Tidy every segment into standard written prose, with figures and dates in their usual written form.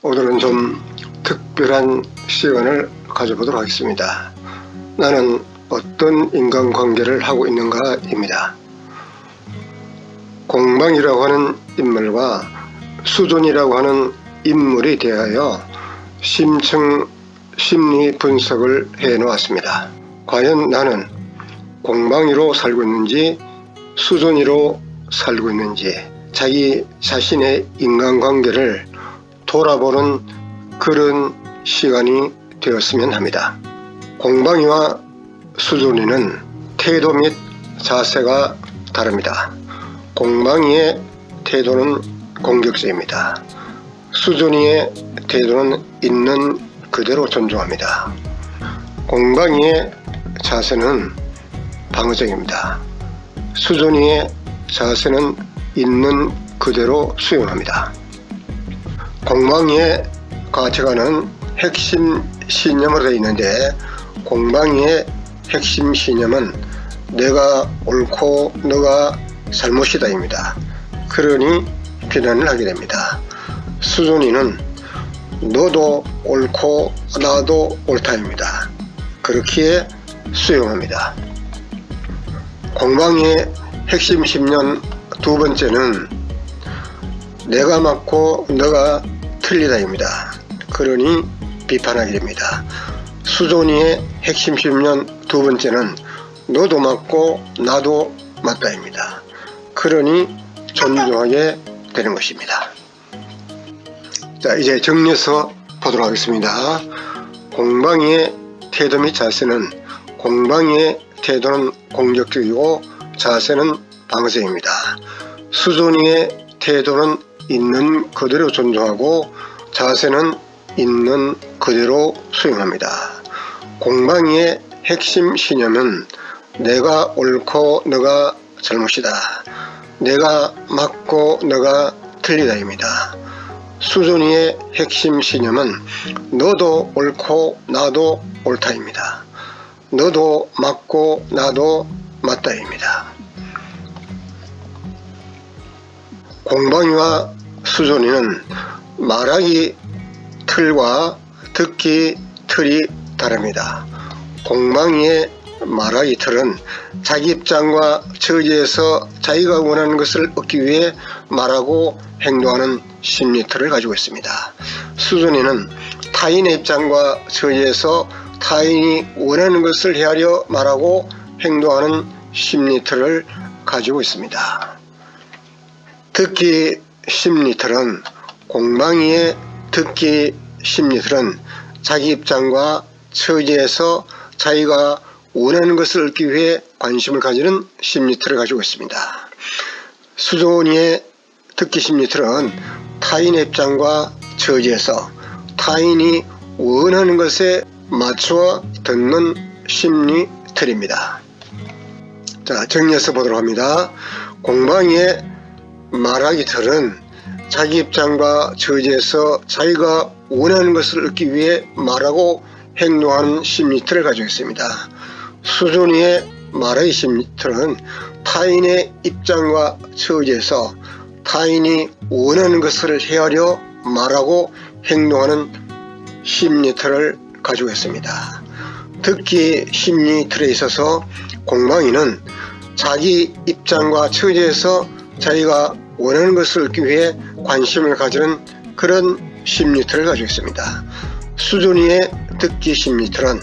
오늘은 좀 특별한 시간을 가져보도록 하겠습니다. 나는 어떤 인간관계를 하고 있는가입니다. 공방이라고 하는 인물과 수존이라고 하는 인물에 대하여 심층 심리 분석을 해 놓았습니다. 과연 나는 공방이로 살고 있는지 수존이로 살고 있는지 자기 자신의 인간관계를 돌아보는 그런 시간이 되었으면 합니다. 공방이와 수존이는 태도 및 자세가 다릅니다. 공방이의 태도는 공격적입니다. 수존이의 태도는 있는 그대로 존중합니다. 공방이의 자세는 방어적입니다. 수존이의 자세는 있는 그대로 수용합니다. 공방이의 가치관은 핵심 신념으로 되어 있는데, 공방이의 핵심 신념은 내가 옳고 너가 잘못이다입니다. 그러니 비난을 하게 됩니다. 수존이는 너도 옳고 나도 옳다입니다. 그렇기에 수용합니다. 공방이의 핵심 신념 두 번째는 내가 맞고 너가 틀리다입니다. 그러니 비판하게 됩니다. 수존이의 핵심 신념 두 번째는 너도 맞고 나도 맞다입니다. 그러니 존중하게 되는 것입니다. 자, 이제 정리해서 보도록 하겠습니다. 공방이의 태도 및 자세는, 공방이의 태도는 공격적이고 자세는 방어적입니다. 수존이의 태도는 있는 그대로 존중하고 자세는 있는 그대로 수용합니다. 공방이의 핵심 신념은 내가 옳고 너가 잘못이다. 내가 맞고 너가 틀리다입니다. 수존이의 핵심 신념은 너도 옳고 나도 옳다입니다. 너도 맞고 나도 맞다입니다. 공방이와 수존이는 말하기 틀과 듣기 틀이 다릅니다. 공방이의 말하기 틀은 자기 입장과 처지에서 자기가 원하는 것을 얻기 위해 말하고 행동하는 심리 틀을 가지고 있습니다. 수존이는 타인의 입장과 처지에서 타인이 원하는 것을 헤아려 말하고 행동하는 심리 틀을 가지고 있습니다. 듣기 심리 틀은, 공방이의 듣기 심리 틀은 자기 입장과 처지에서 자기가 원하는 것을 얻기 위해 관심을 가지는 심리 틀을 가지고 있습니다. 수존이의 듣기 심리 틀은 타인의 입장과 처지에서 타인이 원하는 것에 맞추어 듣는 심리 틀입니다. 자, 정리해서 보도록 합니다. 공방이의 말하기 틀은 자기 입장과 처지에서 자기가 원하는 것을 얻기 위해 말하고 행동하는 심리 틀을 가지고 있습니다. 수존이의 말하기 심리 틀은 타인의 입장과 처지에서 타인이 원하는 것을 헤아려 말하고 행동하는 심리 틀을 가지고 있습니다. 듣기 심리 틀에 있어서 공방이는 자기 입장과 처지에서 자기가 원하는 것을 얻기 위해 관심을 가지는 그런 심리 틀을 가지고 있습니다. 수존이의 듣기 심리 틀은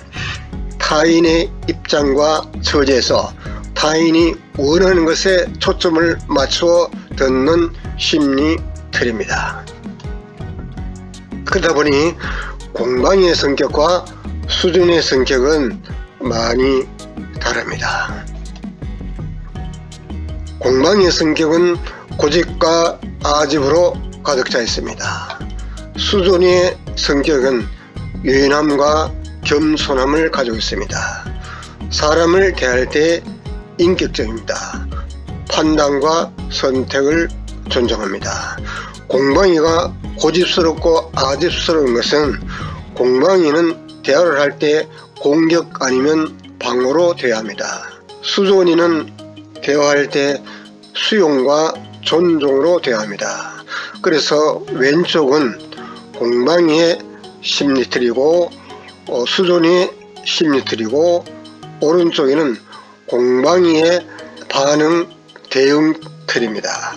타인의 입장과 처지에서 타인이 원하는 것에 초점을 맞추어 듣는 심리 틀입니다. 그러다 보니 공방이의 성격과 수존이의 성격은 많이 다릅니다. 공방이의 성격은 고집과 아집으로 가득 차 있습니다. 수존이의 성격은 유연함과 겸손함을 가지고 있습니다. 사람을 대할 때 인격적입니다. 판단과 선택을 존중합니다. 공방이가 고집스럽고 아집스러운 것은 공방이는 대화를 할 때 공격 아니면 방어로 대해야 합니다. 수존이는 대화할 때 수용과 존중으로 대합니다. 그래서 왼쪽은 공방위의 심리틀이고 수존위의 심리틀이고 오른쪽에는 공방위의 반응 대응 틀입니다.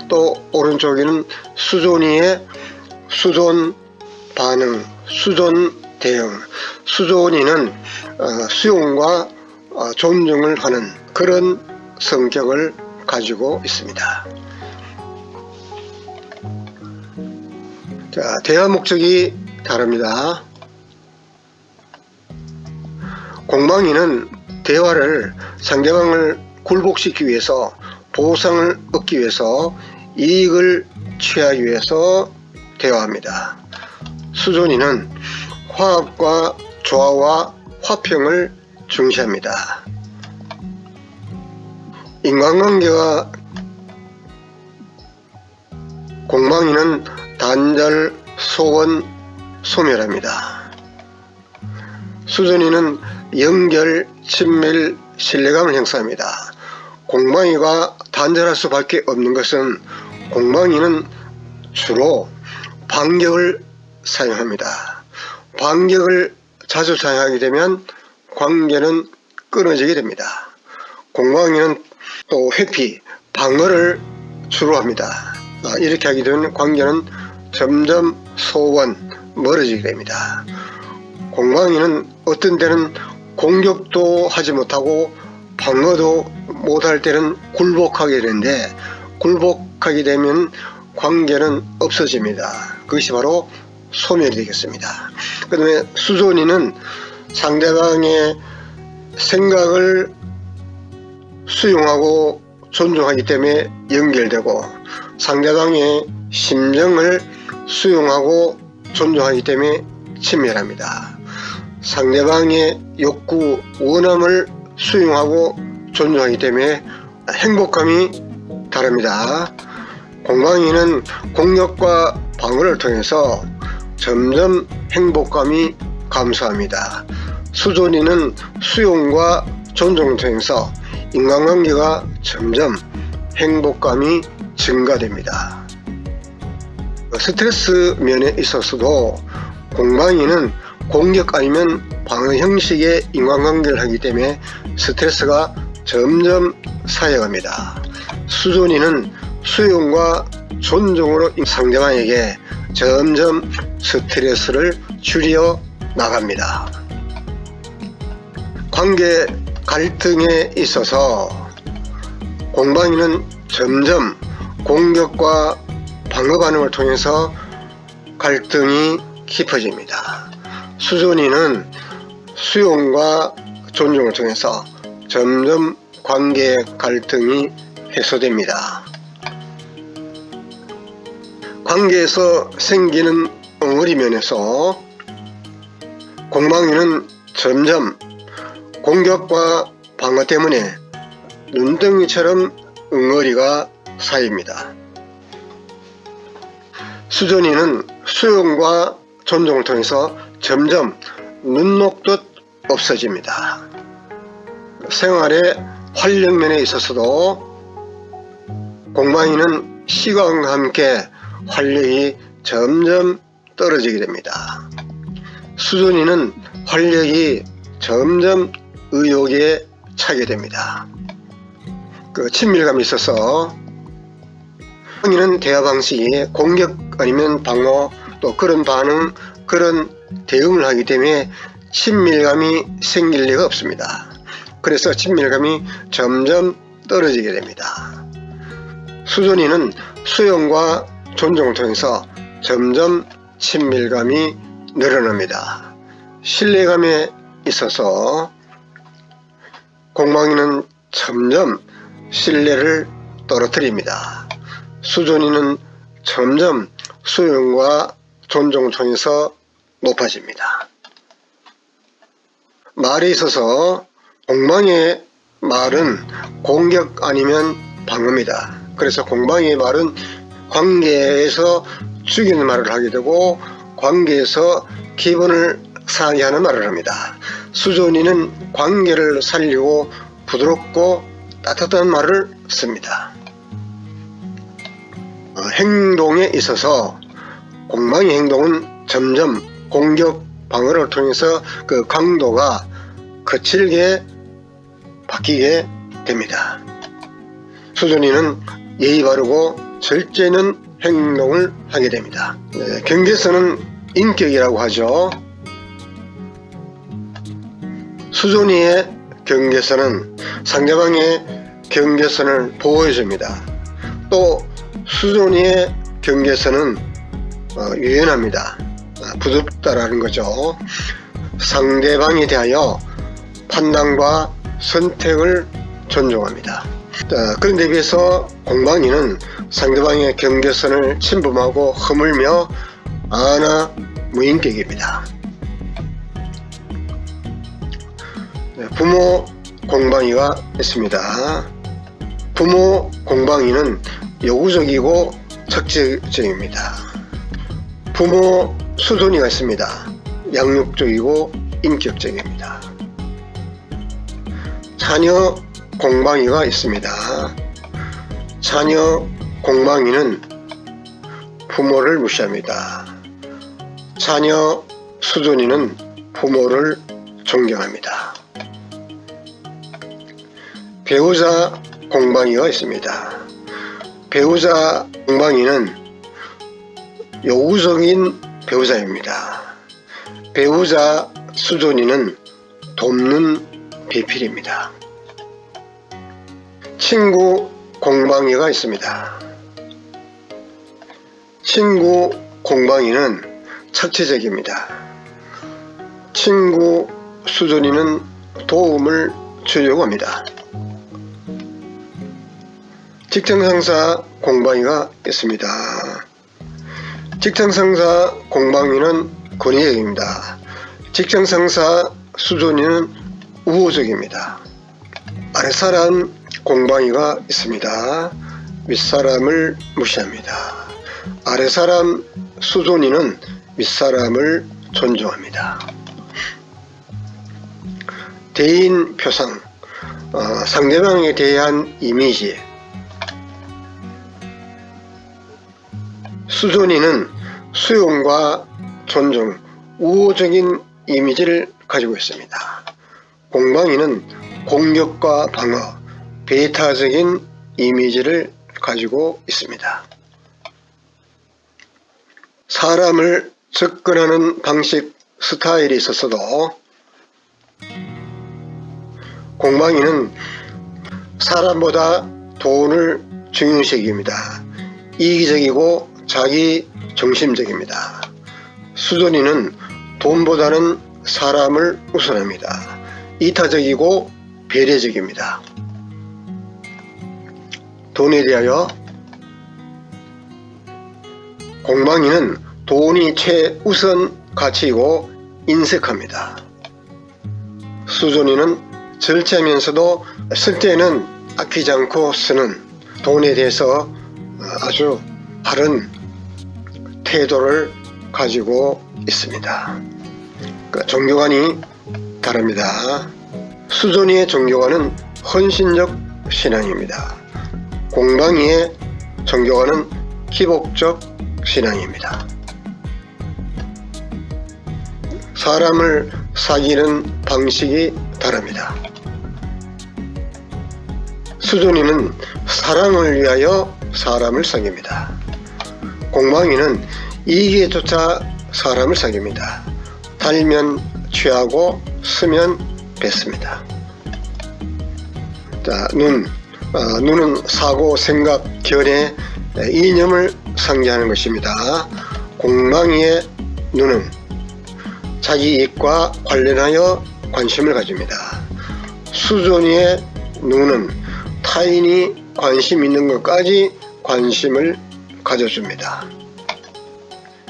또 오른쪽에는 수존위의 수존 반응, 수존 대응. 수존위는 수용과 존중을 하는 그런 성격을 가지고 있습니다. 자, 대화 목적이 다릅니다. 공방위는 대화를 상대방을 굴복시키기 위해서, 보상을 얻기 위해서, 이익을 취하기 위해서 대화합니다. 수존위는 화합과 조화와 화평을 중시합니다. 인간관계가 공방위는 단절, 소원, 소멸합니다. 수존위는 연결, 친밀, 신뢰감을 형성합니다. 공방위가 단절할 수밖에 없는 것은 공방위는 주로 반격을 사용합니다. 반격을 자주 사용하게 되면 관계는 끊어지게 됩니다. 공방위는 또 회피, 방어를 주로 합니다. 이렇게 하게 되면 관계는 점점 소원, 멀어지게 됩니다. 공방위는 어떤 때는 공격도 하지 못하고 방어도 못할 때는 굴복하게 되는데, 굴복하게 되면 관계는 없어집니다. 그것이 바로 소멸이 되겠습니다. 그 다음에 수존위는 상대방의 생각을 수용하고 존중하기 때문에 연결되고, 상대방의 심정을 수용하고 존중하기 때문에 친밀합니다. 상대방의 욕구, 원함을 수용하고 존중하기 때문에 행복감이 다릅니다. 공방위는 공격과 방어를 통해서 점점 행복감이 감소합니다. 수존위는 수용과 존중을 통해서 인간관계가 점점 행복감이 증가됩니다. 스트레스 면에 있어서도 공방위는 공격 아니면 방어 형식의 인간관계를 하기 때문에 스트레스가 점점 쌓여갑니다. 수존위는 수용과 존중으로 상대방에게 점점 스트레스를 줄여 나갑니다. 관계 갈등에 있어서 공방위는 점점 공격과 방어 반응을 통해서 갈등이 깊어집니다. 수존위는 수용과 존중을 통해서 점점 관계 갈등이 해소됩니다. 관계에서 생기는 엉어리 면에서 공방위는 점점 공격과 방어 때문에 눈덩이처럼 엉어리가 쌓입니다. 수존위는 수용과 존중을 통해서 점점 눈 녹듯 없어집니다. 생활의 활력면에 있어서도 공방위는 시간과 함께 활력이 점점 떨어지게 됩니다. 수존위는 활력이 점점 의욕에 차게 됩니다. 친밀감이 있어서 공방위는 대화 방식이 공격 아니면 방어, 또 그런 반응, 그런 대응을 하기 때문에 친밀감이 생길 리가 없습니다. 그래서 친밀감이 점점 떨어지게 됩니다. 수존위는 수용과 존중을 통해서 점점 친밀감이 늘어납니다. 신뢰감에 있어서 공방위는 점점 신뢰를 떨어뜨립니다. 수존위는 점점 수용과 존중을 통해서 높아집니다. 말에 있어서 공방위의 말은 공격 아니면 방어입니다. 그래서 공방위의 말은 관계에서 죽이는 말을 하게 되고 관계에서 기분을 상하게 하는 말을 합니다. 수존위는 관계를 살리고 부드럽고 따뜻한 말을 씁니다. 행동에 있어서 공방의 행동은 점점 공격 방어를 통해서 그 강도가 거칠게 바뀌게 됩니다. 수준이는 예의 바르고 절제 있는 행동을 하게 됩니다. 경계선은 인격이라고 하죠. 수준이의 경계선은 상대방의 경계선을 보호해줍니다. 또 수준이의 경계선은 유연합니다. 부드럽다라는 거죠. 상대방에 대하여 판단과 선택을 존중합니다. 그런데 비해서 공방이는 상대방의 경계선을 침범하고 허물며 무인격입니다. 부모 공방이가 있습니다. 부모 공방이는 요구적이고 적극적입니다. 부모 수준이가 있습니다. 양육적이고 인격적입니다. 자녀 공방이가 있습니다. 자녀 공방이는 부모를 무시합니다. 자녀 수준이는 부모를 존경합니다. 배우자 공방이가 있습니다. 배우자 공방이는 요구적인 배우자입니다. 배우자 수준이는 돕는 배필입니다. 친구 공방이가 있습니다. 친구 공방이는 착취적입니다. 친구 수준이는 도움을 주려고 합니다. 직장상사 공방이가 있습니다. 직장상사 공방이는 권위적입니다. 직장상사 수준이는 우호적입니다. 아랫사람 공방이가 있습니다. 윗사람을 무시합니다. 아랫사람 수준이는 윗사람을 존중합니다. 대인 표상, 상대방에 대한 이미지. 수준이는 수용과 존중, 우호적인 이미지를 가지고 있습니다. 공방이는 공격과 방어, 배타적인 이미지를 가지고 있습니다. 사람을 접근하는 방식, 스타일이 있었어도 공방이는 사람보다 돈을 중요시합니다. 이기적이고 자기 중심적입니다. 수준이는 돈보다는 사람을 우선합니다. 이타적이고 배려적입니다. 돈에 대하여 공방이는 돈이 최우선 가치이고 인색합니다. 수준이는 절제하면서도 쓸 때는 아끼지 않고 쓰는, 돈에 대해서 아주 바른 태도를 가지고 있습니다. 종교관이 다릅니다. 수준이의 종교관은 헌신적 신앙입니다. 공방이의 종교관은 기복적 신앙입니다. 사람을 사귀는 방식이 다릅니다. 수준이는 사랑을 위하여 사람을 사귀입니다. 공방이는 이기에조차 사람을 사귀입니다. 달면 취하고 쓰면 뱉습니다. 자, 눈은 사고, 생각, 견해, 이념을 상징하는 것입니다. 공방이의 눈은 자기 이익과 관련하여 관심을 가집니다. 수준이의 눈은 타인이 관심 있는 것까지 관심을 가져줍니다.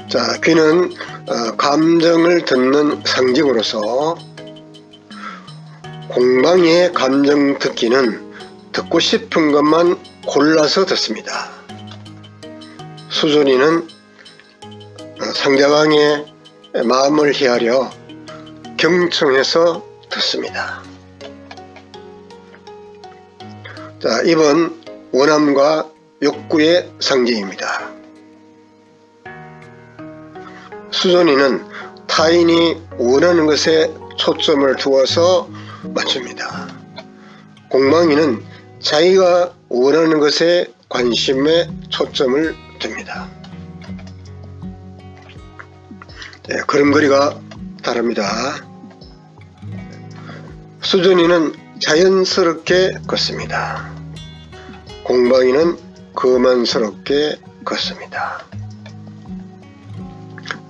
자, 귀는 감정을 듣는 상징으로서 공방이의 감정 듣기는 듣고 싶은 것만 골라서 듣습니다. 수준이는 상대방의 마음을 헤아려 경청해서 듣습니다. 자, 입은 원함과 욕구의 상징입니다. 수존이는 타인이 원하는 것에 초점을 두어서 맞춥니다. 공방이는 자기가 원하는 것에 관심에 초점을 둡니다. 걸음걸이가 다릅니다. 수존이는 자연스럽게 걷습니다. 공방이는 거만스럽게 걷습니다.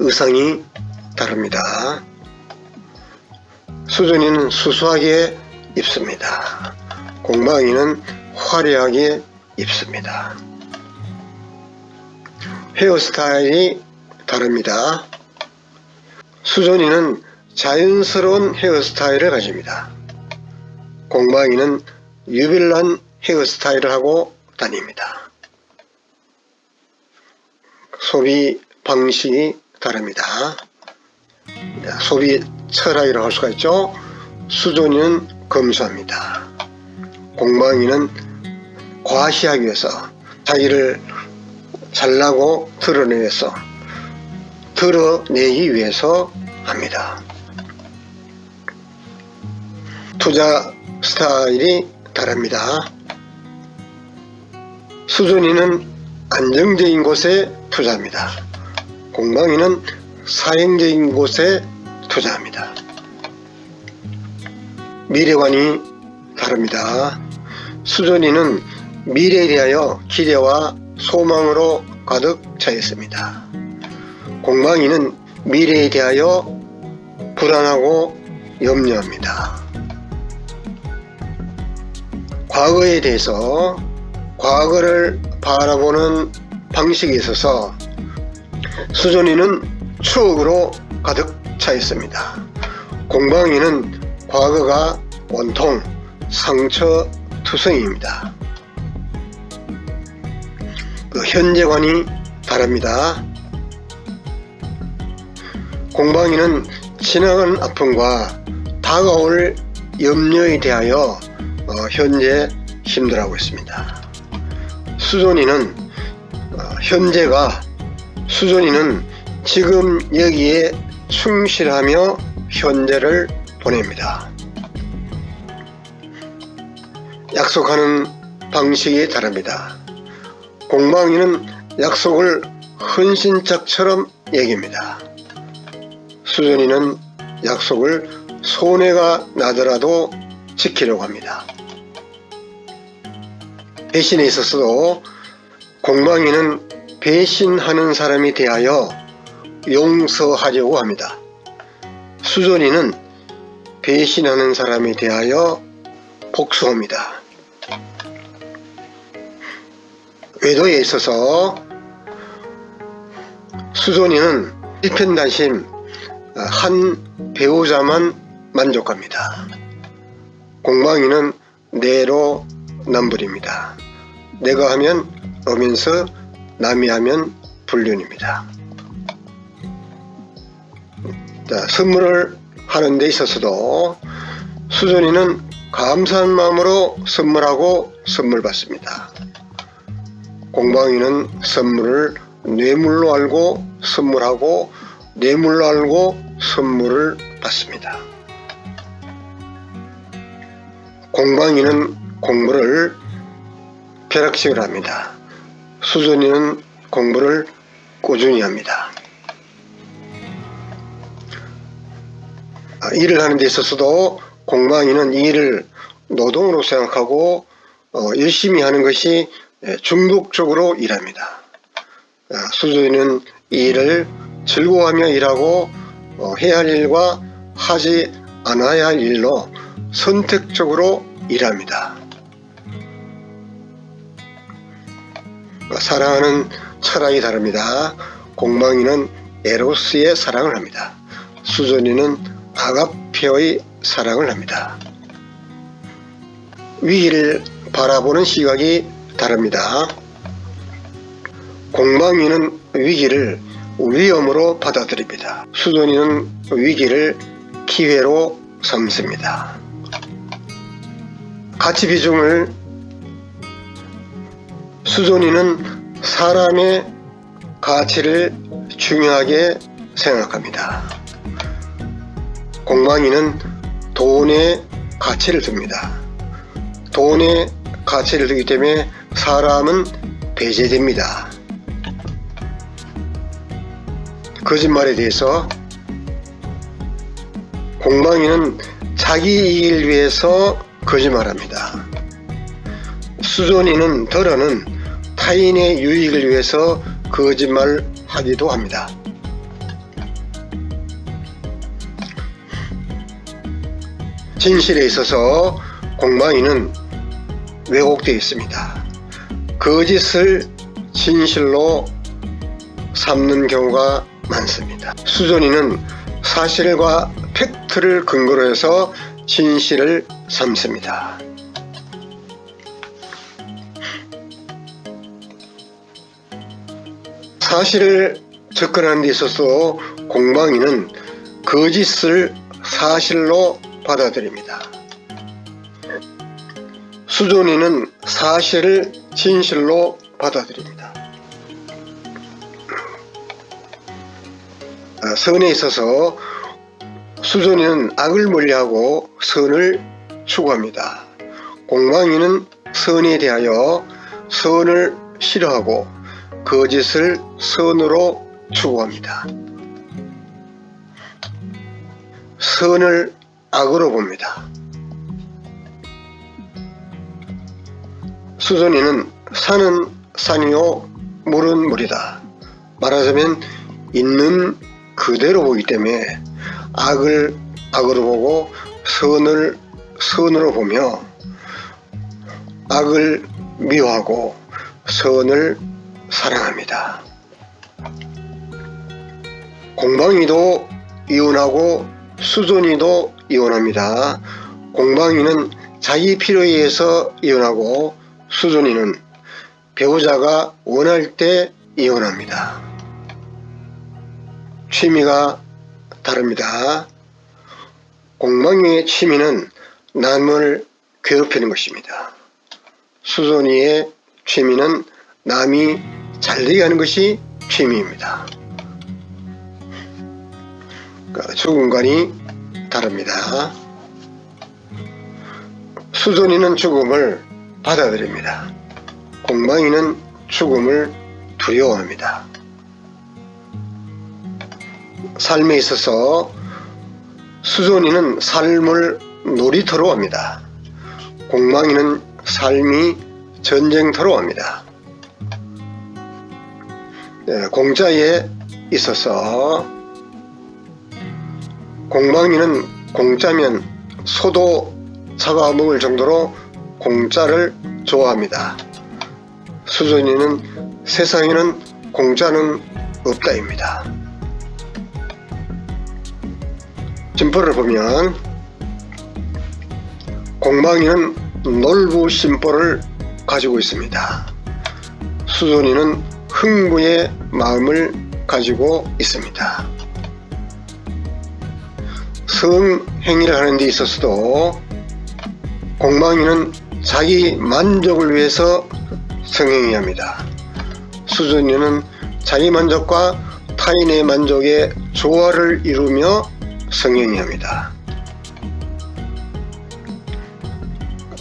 의상이 다릅니다. 수존이는 수수하게 입습니다. 공방이는 화려하게 입습니다. 헤어스타일이 다릅니다. 수존이는 자연스러운 헤어스타일을 가집니다. 공방이는 유별난 헤어스타일을 하고 다닙니다. 소비 방식이 다릅니다. 소비 철학이라고 할 수가 있죠. 수존이는 검소합니다. 공방이는 과시하기 위해서, 자기를 잘나고 드러내기 위해서 합니다. 투자 스타일이 다릅니다. 수존이는 안정적인 곳에 투자합니다. 공방이는 사행적인 곳에 투자합니다. 미래관이 다릅니다. 수존이는 미래에 대하여 기대와 소망으로 가득 차 있습니다. 공방이는 미래에 대하여 불안하고 염려합니다. 과거에 대해서, 과거를 바라보는 방식에 있어서 수존이는 추억으로 가득 차 있습니다. 공방이는 과거가 온통 상처투성이입니다. 현재관이 다릅니다. 공방이는 지나간 아픔과 다가올 염려에 대하여 현재 힘들어하고 있습니다. 수존이는 수존이는 지금 여기에 충실하며 현재를 보냅니다. 약속하는 방식이 다릅니다. 공방이는 약속을 헌신짝처럼 여깁니다. 수존이는 약속을 손해가 나더라도 지키려고 합니다. 배신에 있어서도 공방이는 배신하는 사람에 대하여 용서하려고 합니다. 수존이는 배신하는 사람에 대하여 복수합니다. 외도에 있어서 수존이는 일편단심 한 배우자만 만족합니다. 공방이는 내로남불입니다. 내가 하면 어면서 남이 하면 불륜입니다. 선물을 하는 데 있어서도 수존이는 감사한 마음으로 선물하고 선물 받습니다. 공방이는 선물을 뇌물로 알고 선물하고 뇌물로 알고 선물을 받습니다. 공방이는 공부를 벼락식으로 합니다. 수존이는 공부를 꾸준히 합니다. 일을 하는 데 있어서도 공방이는 이 일을 노동으로 생각하고 열심히 하는 것이 중독적으로 일합니다. 수존이는 이 일을 즐거워하며 일하고 해야 할 일과 하지 않아야 할 일로 선택적으로 일합니다. 사랑하는 철학이 다릅니다. 공방이는 에로스의 사랑을 합니다. 수존이는 아가페의 사랑을 합니다. 위기를 바라보는 시각이 다릅니다. 공방이는 위기를 위험으로 받아들입니다. 수존이는 위기를 기회로 삼습니다. 가치 비중을 수존이는 사람의 가치를 중요하게 생각합니다. 공방이는 돈에 가치를 둡니다. 돈에 가치를 두기 때문에 사람은 배제됩니다. 거짓말에 대해서 공방이는 자기 이익을 위해서 거짓말합니다. 수존이는 덜어는 타인의 유익을 위해서 거짓말하기도 합니다. 진실에 있어서 공방이는 왜곡되어 있습니다. 거짓을 진실로 삼는 경우가 많습니다. 수존이는 사실과 팩트를 근거로 해서 진실을 삼습니다. 사실을 접근하는 데 있어서 공방이는 거짓을 사실로 받아들입니다. 수존이는 사실을 진실로 받아들입니다. 선에 있어서 수존이는 악을 멀리하고 선을 추구합니다. 공방이는 선에 대하여 선을 싫어하고 거짓을 선으로 추구합니다. 선을 악으로 봅니다. 수존이는 산은 산이요 물은 물이다. 말하자면 있는 그대로 보기 때문에 악을 악으로 보고 선을 선으로 보며 악을 미워하고 선을 사랑합니다. 공방이도 이혼하고 수존이도 이혼합니다. 공방이는 자기 필요에 의해서 이혼하고 수존이는 배우자가 원할 때 이혼합니다. 취미가 다릅니다. 공방이의 취미는 남을 괴롭히는 것입니다. 수존이의 취미는 남이 잘되게 하는 것이 취미입니다. 죽음관이 다릅니다. 수존이는 죽음을 받아들입니다. 공방이는 죽음을 두려워합니다. 삶에 있어서 수존이는 삶을 놀이터로 합니다. 공방이는 삶이 전쟁터로 합니다. 공짜에 있어서 공방이는 공짜면 소도 잡아먹을 정도로 공짜를 좋아합니다. 수존이는 세상에는 공짜는 없다입니다. 심보를 보면 공방이는 놀부 심보를 가지고 있습니다. 수존이는 흥부의 마음을 가지고 있습니다. 성행위를 하는 데 있어서도 공방이는 자기 만족을 위해서 성행위합니다. 수존이는 자기 만족과 타인의 만족의 조화를 이루며 성행위합니다.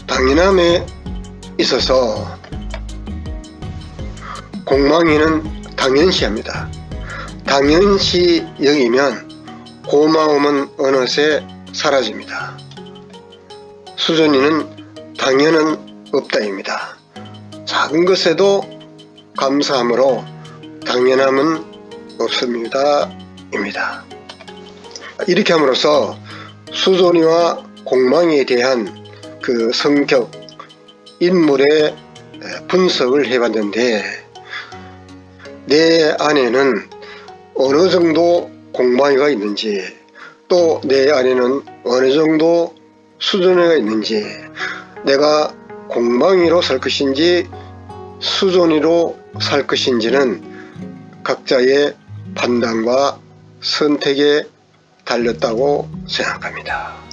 당연함에 있어서 공방이는 당연시합니다. 당연시 여기면 고마움은 어느새 사라집니다. 수존이는 당연은 없다입니다. 작은 것에도 감사함으로 당연함은 없습니다. 입니다. 이렇게 함으로써 수존이와 공방이에 대한 그 성격, 인물의 분석을 해봤는데 내 안에는 어느 정도 공방이가 있는지 또 내 안에는 어느 정도 수존이가 있는지 내가 공방이로 살 것인지 수존이로 살 것인지는 각자의 판단과 선택에 달렸다고 생각합니다.